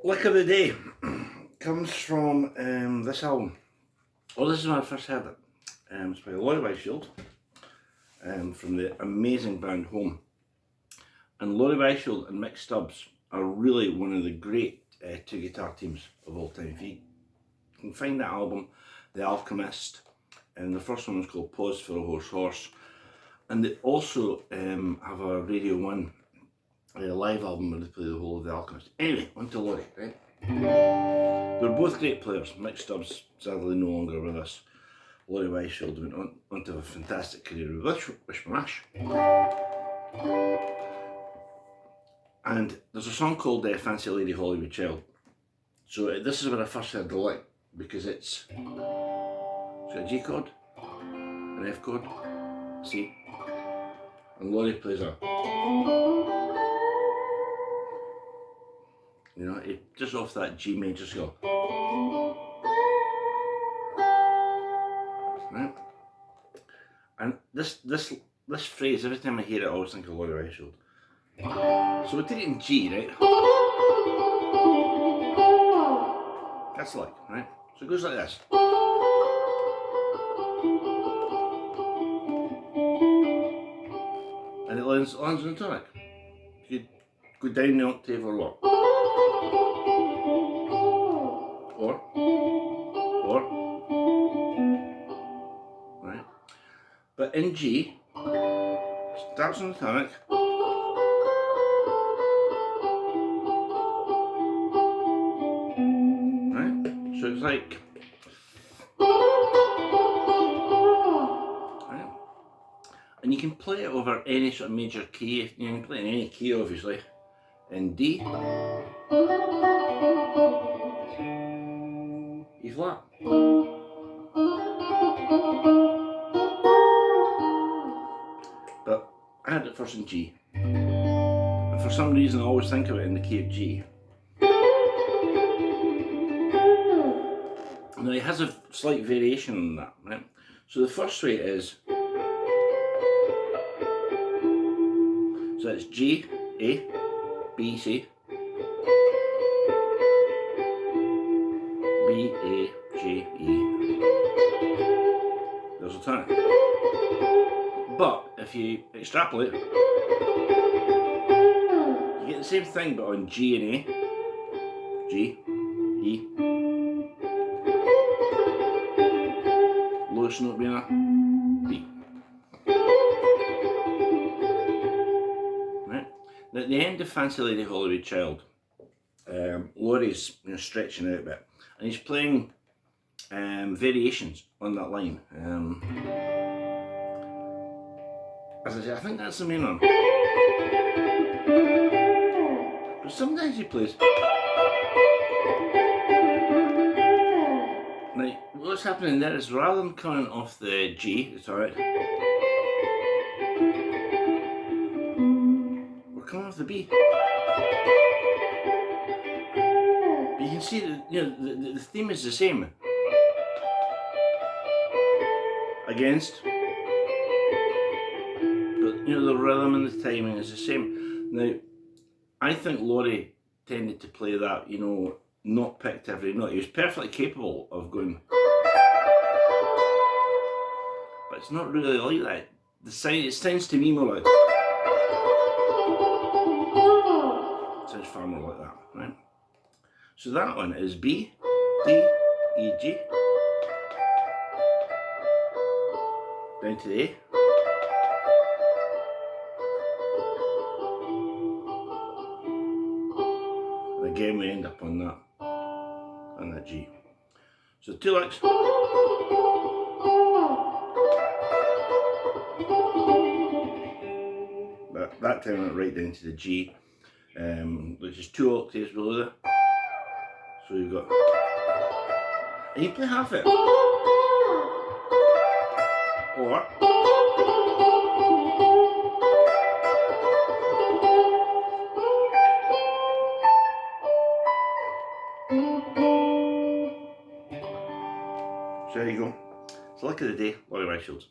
Lick of the Day comes from this album. Well, this is when I first heard it. It's by Laurie Wisefield from the amazing band Home. And Laurie Wisefield and Mick Stubbs are really one of the great two guitar teams of all time. If you can find that album, The Alchemist, and the first one was called Pause for a Horse. And they also have a Radio 1 live album where they play the whole of The Alchemist. Anyway, on to Laurie, right? They're both great players. Mick Stubbs, sadly no longer with us. Laurie Wisefield went on to have a fantastic career with Wishmash. And there's a song called Fancy Lady Hollywood Child. So this is where I first heard the lick, because it's got a G chord, an F chord, C, and Laurie plays a, you know, just off that G major scale. Right? And this phrase, every time I hear it, I always think of Laurie Wisefield. So we'll take it in G, right? That's like, right? So it goes like this. And it lands on the tonic. You go down the octave or what? Or, right? But in G, starts on the tonic, right? So it's like, right? And you can play it over any sort of major key. You can play it in any key, obviously. In D, E flat. But I had it first in G. And for some reason I always think of it in the key of G. Now it has a slight variation on that, right? So the first way is, so it's G, A, B, C, B, A, G, E. There's a tonic. But if you extrapolate, you get the same thing but on G and A, G, E, lowest note being a B. Right? Now at the end of Fancy Lady Hollywood Child, Laurie's stretching out a bit, and he's playing variations on that line. As I say, I think that's the main one. But sometimes he plays. Now, what's happening there is rather than coming off the G, it's alright, we're coming off the B. But you can see that the theme is the same. Against. But the rhythm and the timing is the same. Now, I think Laurie tended to play that, not picked every note. He was perfectly capable of going, but it's not really like that. It sounds to me more like, it sounds far more like that, right? So that one is B, D, E, G, down to the A. Again we end up on that G. So 2 licks. time I went right down to the G, which is 2 octaves below there. So you've got, and you play half it, or so there you go. It's the luck of the day, Laurie Wisefield.